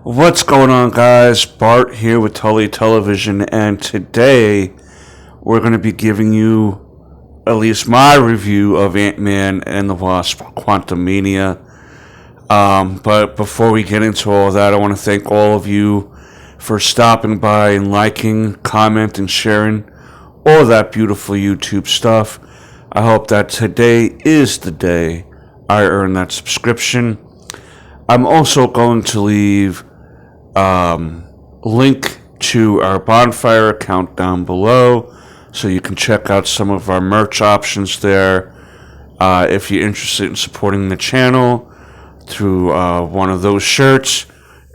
What's going on, guys? Bart here with Tully Television, and today we're going to be giving you at least my review of Ant-Man and the Wasp: Quantmania. But before we get into all that, I want to thank all of you for stopping by and liking, commenting, sharing all that beautiful YouTube stuff. I hope that today is the day I earn that subscription. I'm also going to leave link to our bonfire account down below so you can check out some of our merch options there. If you're interested in supporting the channel through one of those shirts,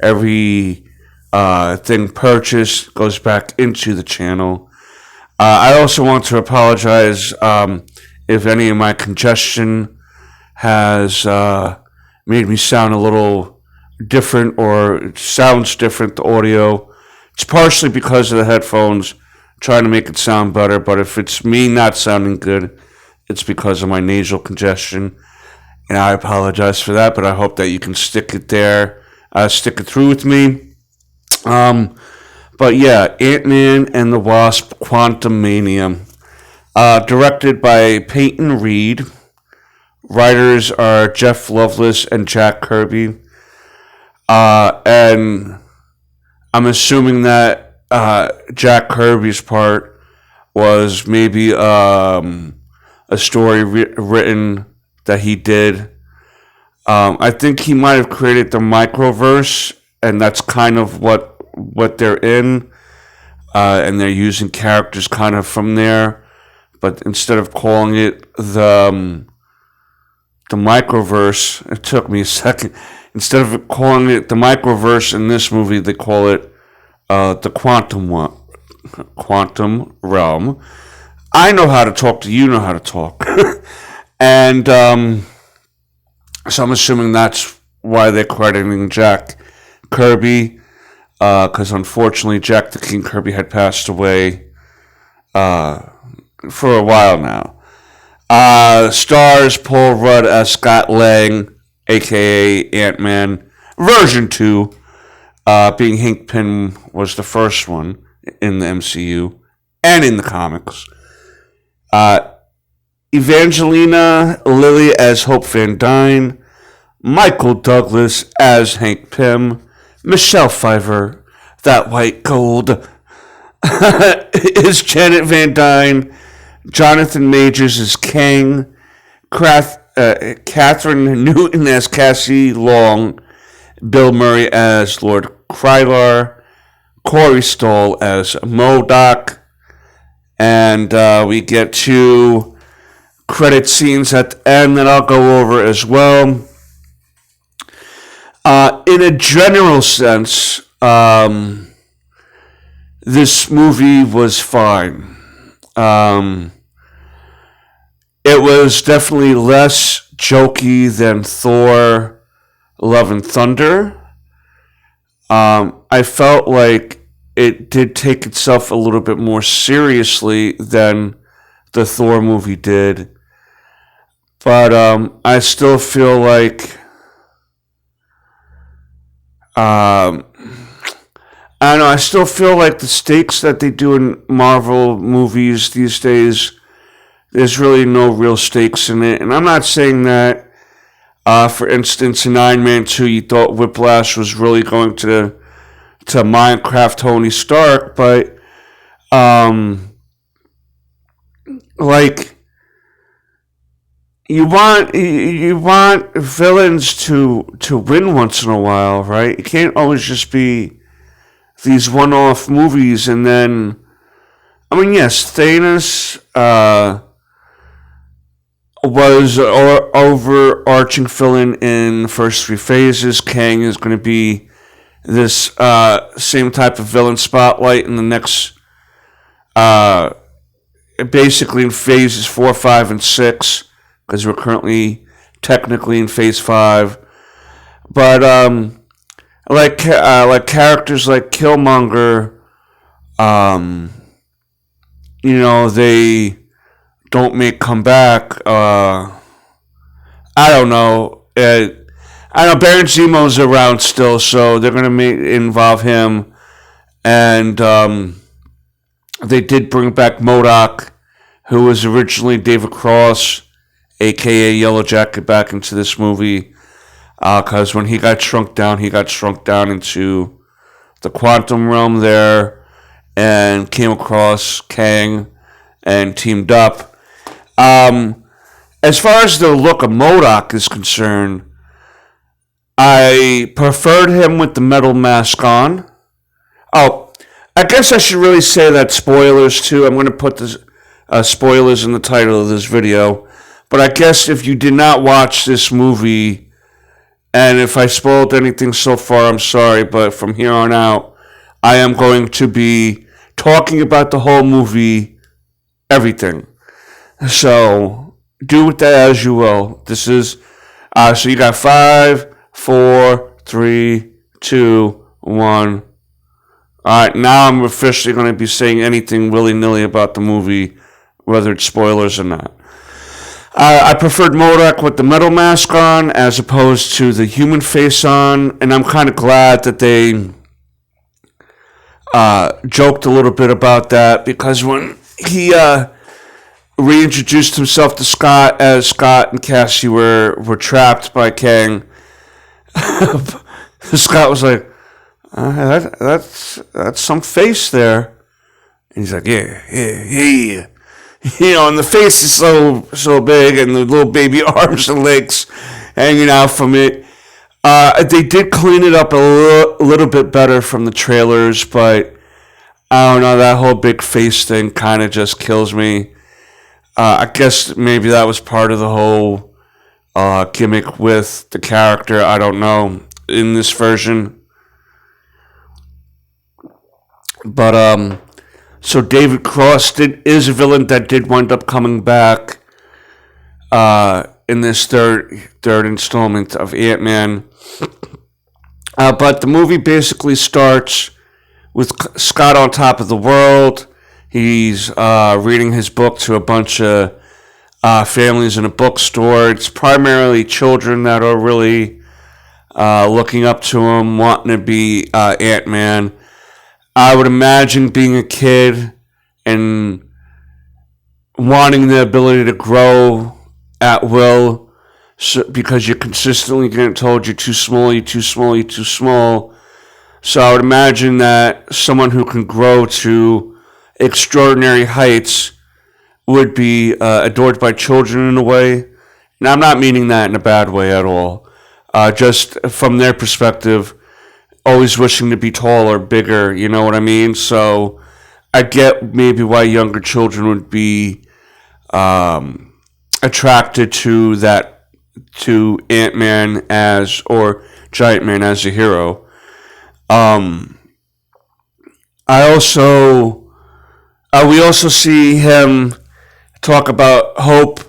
every thing purchased goes back into the channel. I also want to apologize if any of my congestion has made me sound a little different or it sounds different, the audio. It's partially because of the headphones, trying to make it sound better, but if it's me not sounding good, it's because of my nasal congestion, and I apologize for that, but I hope that you can stick it through with me. But yeah, Ant-Man and the Wasp: Quantmania, directed by Peyton Reed. Writers are Jeff Loveless and Jack Kirby. And I'm assuming that Jack Kirby's part was maybe a story written that he did. I think he might have created the microverse, and that's kind of what they're in. And they're using characters kind of from there. But instead of calling it the microverse, it took me a second. Instead of calling it the microverse in this movie, they call it the quantum realm. I know how to talk. You know how to talk. And so I'm assuming that's why they're crediting Jack Kirby, because unfortunately Jack the King Kirby had passed away for a while now. Stars Paul Rudd as Scott Lang, a.k.a. Ant-Man, version 2, being Hank Pym was the first one in the MCU and in the comics. Evangelina Lilly as Hope Van Dyne, Michael Douglas as Hank Pym, Michelle Pfeiffer, that white gold, is Janet Van Dyne, Jonathan Majors as Kang, Catherine Newton as Cassie Long, Bill Murray as Lord Krylar, Corey Stoll as MODOK, and we get 2 credit scenes at the end that I'll go over as well. In a general sense, this movie was fine. It was definitely less jokey than Thor: Love and Thunder. I felt like it did take itself a little bit more seriously than the Thor movie did. But I still feel like I don't know. I still feel like the stakes that they do in Marvel movies these days, there's really no real stakes in it. And I'm not saying that, for instance, in Iron Man 2, you thought Whiplash was really going to Minecraft Tony Stark, but, like, you want villains to win once in a while, right? It can't always just be these one-off movies, and then, I mean, yes, Thanos was an overarching villain in the first 3 phases. Kang is going to be this same type of villain spotlight in the next, basically in phases 4, 5, and 6, because we're currently technically in phase 5. But like characters like Killmonger, they don't come back. I don't know. I know Baron Zemo's around still, so they're going to involve him. And they did bring back MODOK, who was originally David Cross, a.k.a. Yellow Jacket, back into this movie. Because when he got shrunk down into the quantum realm there and came across Kang and teamed up. As far as the look of MODOK is concerned, I preferred him with the metal mask on. Oh, I guess I should really say that spoilers too. I'm going to put the spoilers in the title of this video. But I guess if you did not watch this movie, and if I spoiled anything so far, I'm sorry. But from here on out, I am going to be talking about the whole movie, everything. So do with that as you will. This is, so you got 5, 4, 3, 2, 1. Alright, now I'm officially going to be saying anything willy-nilly about the movie, whether it's spoilers or not. I preferred MODOK with the metal mask on as opposed to the human face on, and I'm kind of glad that they joked a little bit about that, because when he reintroduced himself to Scott as Scott and Cassie were trapped by Kang, Scott was like, that's some face there. And he's like, yeah. You know, and the face is so big, and the little baby arms and legs hanging out from it. They did clean it up a little bit better from the trailers, but I don't know, that whole big face thing kind of just kills me. I guess maybe that was part of the whole gimmick with the character. I don't know, in this version. But, so David Cross is a villain that did wind up coming back in this third installment of Ant-Man. But the movie basically starts with Scott on top of the world. He's reading his book to a bunch of families in a bookstore. It's primarily children that are really looking up to him, wanting to be Ant-Man. I would imagine being a kid and wanting the ability to grow at will, because you're consistently getting told you're too small. So I would imagine that someone who can grow to extraordinary heights would be adored by children in a way. And I'm not meaning that in a bad way at all. Just from their perspective, always wishing to be taller, bigger, you know what I mean? So I get maybe why younger children would be attracted to Ant-Man or Giant Man as a hero. We also see him talk about Hope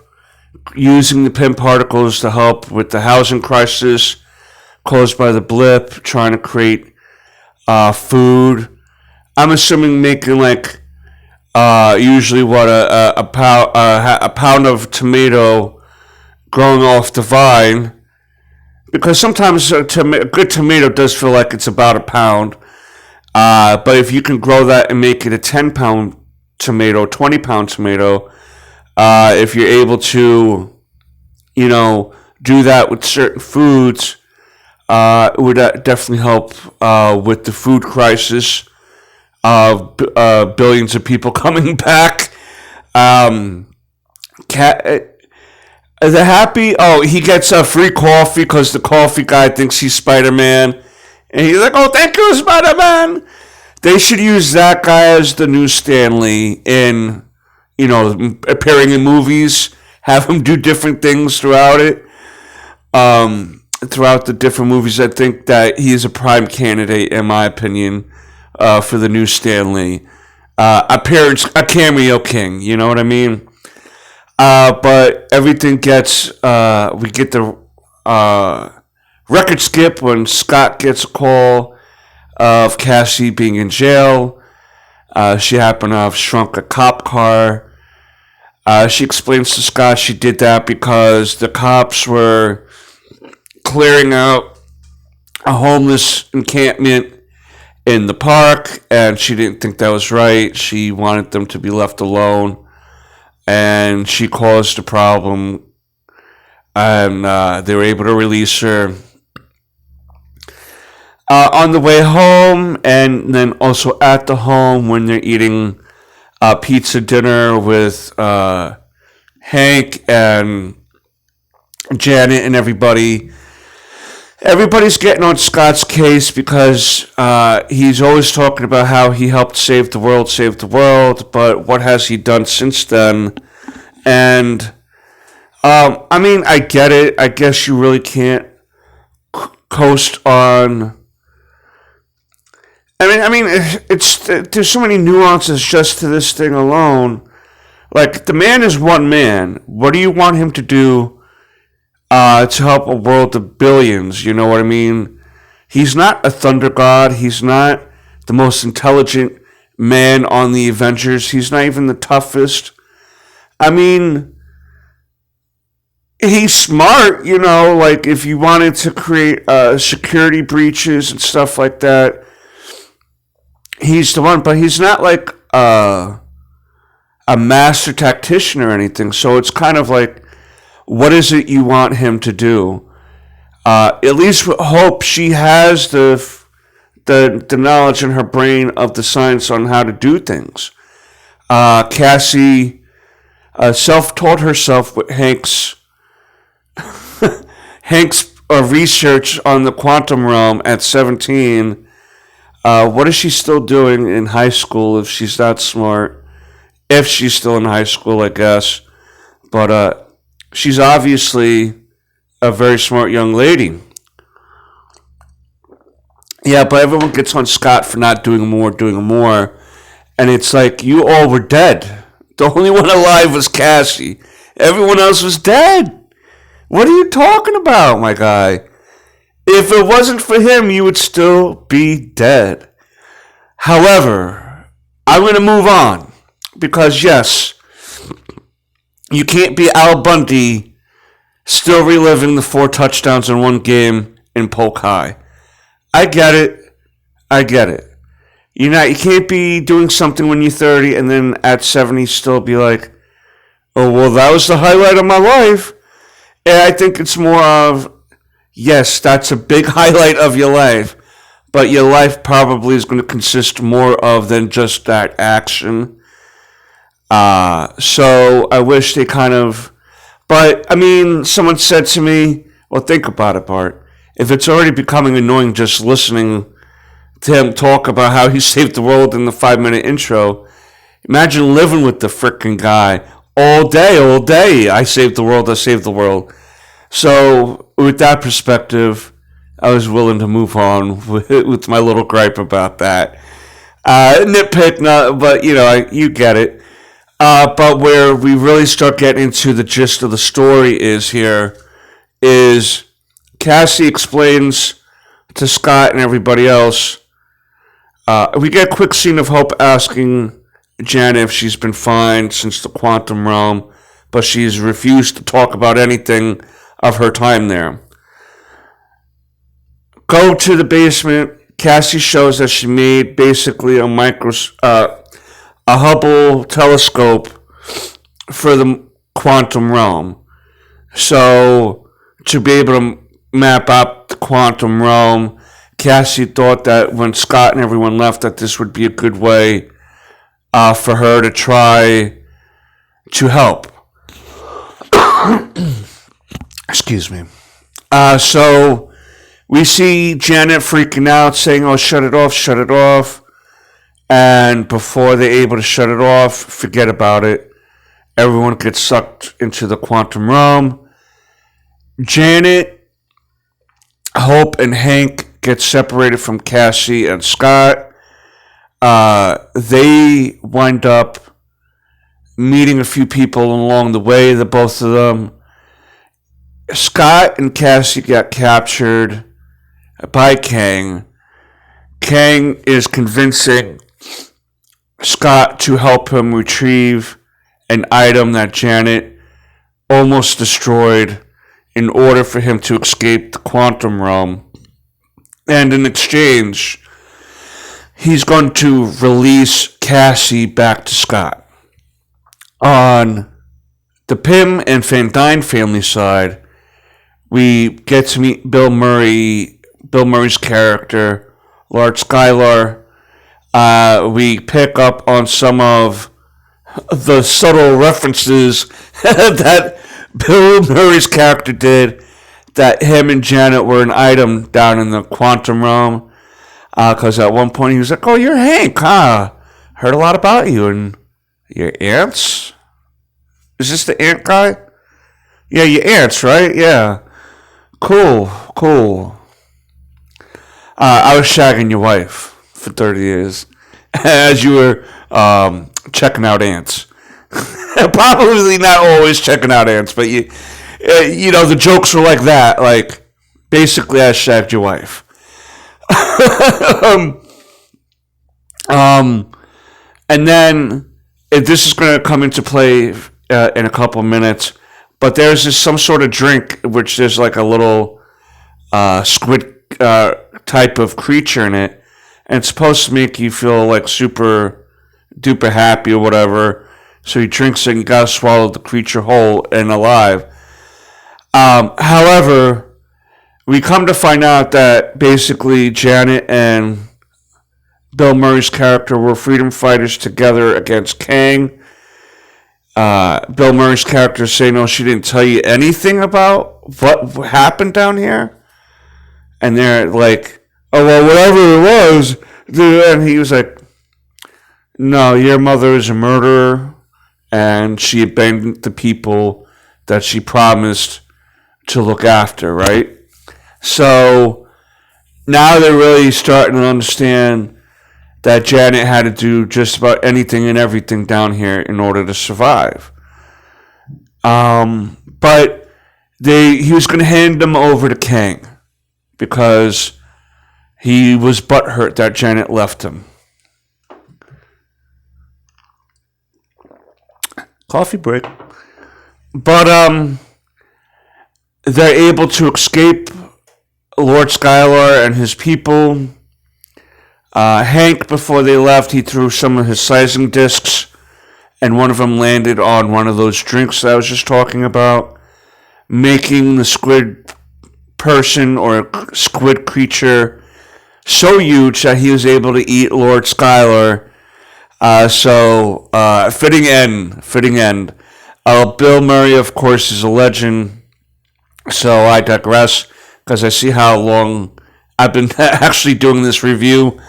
using the Pym particles to help with the housing crisis caused by the blip, trying to create food. I'm assuming making like usually what a pound of tomato growing off the vine, because sometimes a good tomato does feel like it's about a pound. But if you can grow that and make it a 10-pound tomato, 20-pound tomato, if you're able to, do that with certain foods, it would definitely help with the food crisis of billions of people coming back. He gets a free coffee because the coffee guy thinks he's Spider-Man. And he's like, oh, thank you, Spider-Man. They should use that guy as the new Stan Lee in, appearing in movies. Have him do different things throughout it. Throughout the different movies, I think that he is a prime candidate, in my opinion, for the new Stan Lee. A cameo king, you know what I mean? But everything gets, we get the record skip when Scott gets a call of Cassie being in jail. She happened to have shrunk a cop car. She explains to Scott she did that because the cops were clearing out a homeless encampment in the park, and she didn't think that was right. She wanted them to be left alone, and she caused a problem, and they were able to release her on the way home, and then also at the home when they're eating pizza dinner with Hank and Janet and everybody. Everybody's getting on Scott's case because he's always talking about how he helped save the world, but what has he done since then? And, I mean, I get it. I guess you really can't coast on... I mean, there's so many nuances just to this thing alone. Like, the man is one man. What do you want him to do to help a world of billions? You know what I mean? He's not a thunder god. He's not the most intelligent man on the Avengers. He's not even the toughest. I mean, he's smart, you know, like if you wanted to create security breaches and stuff like that, he's the one, but he's not like a master tactician or anything. So it's kind of like, what is it you want him to do? At least hope she has the knowledge in her brain of the science on how to do things. Cassie self-taught herself with Hank's research on the quantum realm at 17. What is she still doing in high school if she's that smart? If she's still in high school, I guess. But she's obviously a very smart young lady. Yeah, but everyone gets on Scott for not doing more. And it's like, you all were dead. The only one alive was Cassie. Everyone else was dead. What are you talking about, my guy? If it wasn't for him, you would still be dead. However, I'm going to move on. Because, yes, you can't be Al Bundy still reliving the 4 touchdowns in one game in Polk High. I get it. You can't be doing something when you're 30 and then at 70 still be like, oh, well, that was the highlight of my life. And I think it's more of, yes, that's a big highlight of your life, but your life probably is going to consist more of than just that action. So I wish they kind of, but I mean, someone said to me, well, think about it, Bart. If it's already becoming annoying just listening to him talk about how he saved the world in the 5-minute intro, imagine living with the frickin' guy all day. I saved the world. So with that perspective, I was willing to move on with my little gripe about that. Nitpick, but you get it. But where we really start getting into the gist of the story is Cassie explains to Scott and everybody else. We get a quick scene of Hope asking Janet if she's been fine since the quantum realm, but she's refused to talk about anything of her time there. Go to the basement. Cassie shows that she made basically a Hubble telescope for the quantum realm. So to be able to map out the quantum realm, Cassie thought that when Scott and everyone left, that this would be a good way for her to try to help. Excuse me. So we see Janet freaking out, saying, oh, shut it off. And before they're able to shut it off, forget about it. Everyone gets sucked into the quantum realm. Janet, Hope, and Hank get separated from Cassie and Scott. They wind up meeting a few people along the way, the both of them. Scott and Cassie got captured by Kang. Kang is convincing Scott to help him retrieve an item that Janet almost destroyed in order for him to escape the quantum realm. And in exchange, he's going to release Cassie back to Scott. On the Pym and Van Dyne family side, we get to meet Bill Murray's character, Lord Skylar. We pick up on some of the subtle references that Bill Murray's character did, that him and Janet were an item down in the quantum realm. Because at one point he was like, "Oh, you're Hank, huh? Heard a lot about you and your aunts. Is this the aunt guy? Yeah, your aunts, right? Yeah. Cool. I was shagging your wife for 30 years as you were checking out ants." Probably not always checking out ants, but you know, the jokes were like that. Like, basically, I shagged your wife. And then this is going to come into play in a couple of minutes. But there's some sort of drink which there's like a little squid type of creature in it, and it's supposed to make you feel like super duper happy or whatever. So he drinks it and you gotta swallow the creature whole and alive. However, we come to find out that basically Janet and Bill Murray's character were freedom fighters together against Kang. Bill Murray's character saying, "No, she didn't tell you anything about what happened down here." And they're like, "Oh, well, whatever it was." And he was like, "No, your mother is a murderer, and she abandoned the people that she promised to look after," right? So now they're really starting to understand that Janet had to do just about anything and everything down here in order to survive. But he was going to hand them over to Kang because he was butthurt that Janet left him. Coffee break. But they're able to escape Lord Skylar and his people. Hank, before they left, he threw some of his sizing discs, and one of them landed on one of those drinks that I was just talking about, making the squid person or squid creature so huge that he was able to eat Lord Skylar. So fitting end. Bill Murray, of course, is a legend, so I digress, because I see how long I've been actually doing this review.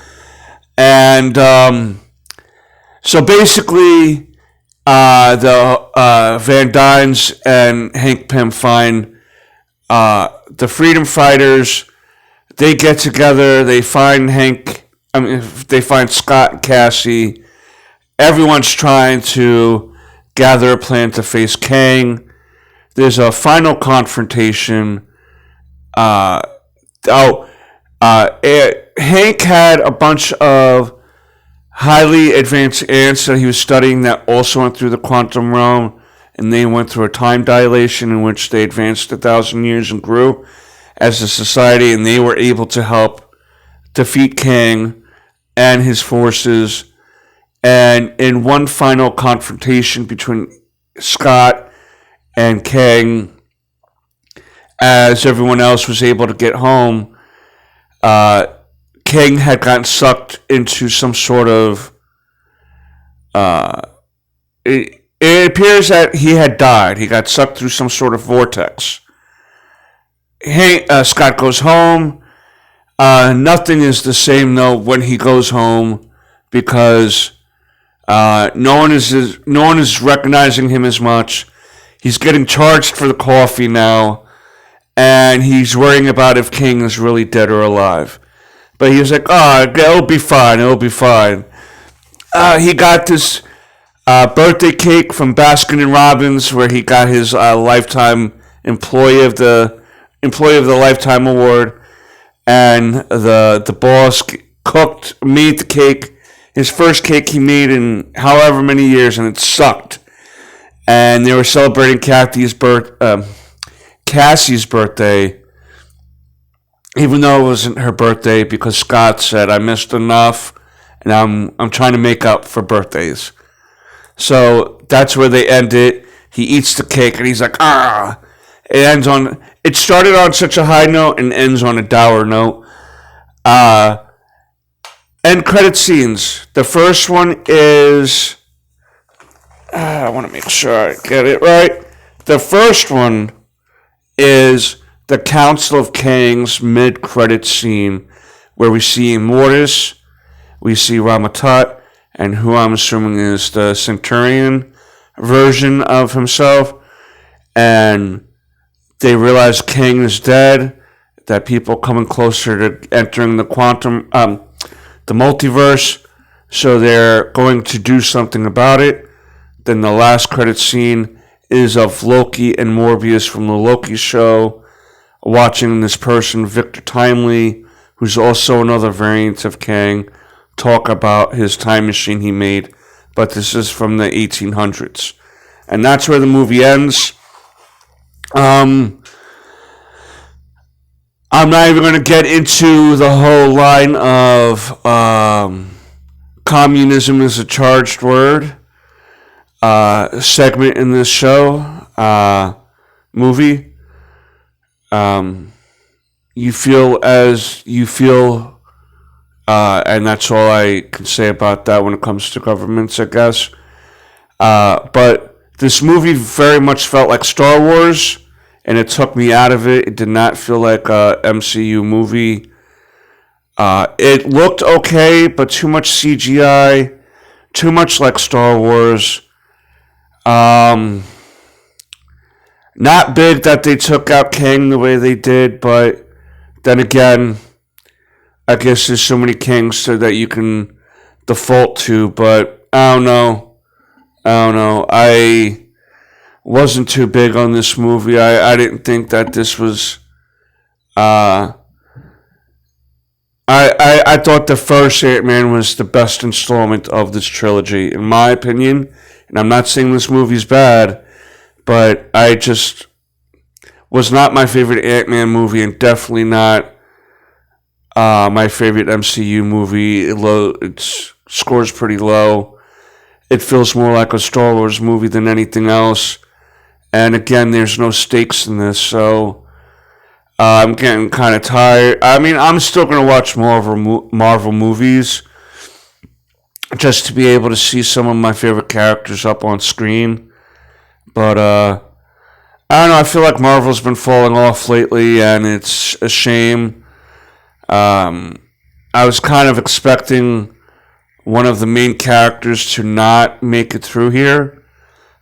And so basically, the Van Dynes and Hank Pym find the freedom fighters. They get together. They find they find Scott and Cassie. Everyone's trying to gather a plan to face Kang. There's a final confrontation. Hank had a bunch of highly advanced ants that he was studying that also went through the quantum realm, and they went through a time dilation in which they advanced 1,000 years and grew as a society, and they were able to help defeat Kang and his forces. And in one final confrontation between Scott and Kang, as everyone else was able to get home, Kang had gotten sucked into some sort of... It appears that he had died. He got sucked through some sort of vortex. Scott goes home. Nothing is the same, though, when he goes home, because no one is recognizing him as much. He's getting charged for the coffee now, and he's worrying about if Kang is really dead or alive. But he was like, "Oh, it'll be fine. He got this birthday cake from Baskin & Robbins, where he got his lifetime Employee of the Lifetime Award, and the boss made the cake, his first cake he made in however many years, and it sucked. And they were celebrating Cassie's birthday Cassie's birthday, even though it wasn't her birthday, because Scott said I missed enough, and I'm trying to make up for birthdays. So that's where they end it. He eats the cake and he's like, ah. It started on such a high note and ends on a dour note. End credit scenes. The first one is, I want to make sure I get it right. The first one is the Council of Kangs mid-credit scene, where we see Mortis, we see Rama-Tut, and who I'm assuming is the Centurion version of himself, and they realize Kang is dead, that people coming closer to entering the the multiverse, so they're going to do something about it. Then the last credit scene is of Loki and Morbius from the Loki show, watching this person, Victor Timely, who's also another variant of Kang, talk about his time machine he made, but this is from the 1800s. And that's where the movie ends. I'm not even going to get into the whole line of communism is a charged word segment in this show, movie. You feel as you feel, and that's all I can say about that when it comes to governments, I guess. But this movie very much felt like Star Wars, and it took me out of it. It did not feel like a MCU movie. It looked okay, but too much CGI, too much like Star Wars. Not big that they took out Kang the way they did, but then again, I guess there's so many Kangs that you can default to, but I don't know. I wasn't too big on this movie. I didn't think that this was... I thought the first Ant-Man was the best installment of this trilogy, in my opinion. And I'm not saying this movie's bad, but I just was not my favorite Ant-Man movie, and definitely not my favorite MCU movie. It scores pretty low. It feels more like a Star Wars movie than anything else. And again, there's no stakes in this, so I'm getting kind of tired. I mean, I'm still going to watch Marvel movies just to be able to see some of my favorite characters up on screen. But I don't know, I feel like Marvel's been falling off lately, and it's a shame. I was kind of expecting one of the main characters to not make it through here.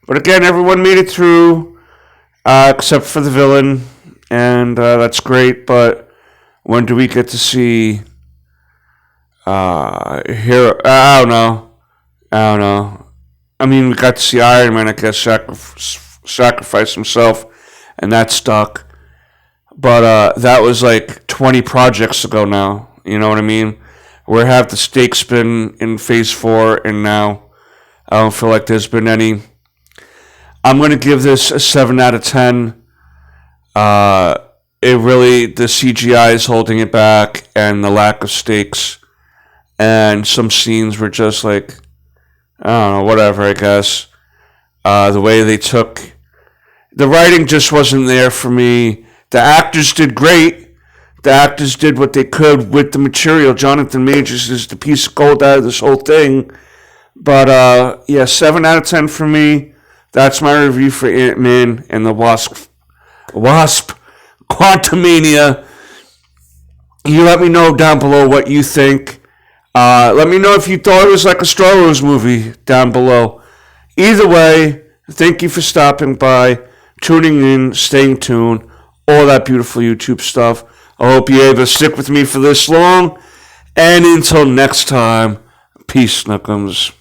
But again, everyone made it through, except for the villain, and that's great. But when do we get to see hero? I don't know. I mean, we got to see Iron Man, I guess, sacrifice himself, and that stuck. But that was like 20 projects ago now. You know what I mean? Where have the stakes been in Phase 4, and now I don't feel like there's been any. I'm going to give this a 7 out of 10. The CGI is holding it back, and the lack of stakes, and some scenes were just like, I don't know, whatever, I guess. The way they took, the writing just wasn't there for me. The actors did great. The actors did what they could with the material. Jonathan Majors is the piece of gold out of this whole thing. But, 7 out of 10 for me. That's my review for Ant-Man and the Wasp, Quantmania. You let me know down below what you think. Let me know if you thought it was like a Star Wars movie down below. Either way, thank you for stopping by, tuning in, staying tuned, all that beautiful YouTube stuff. I hope you're able to stick with me for this long. And until next time, peace, Snookums.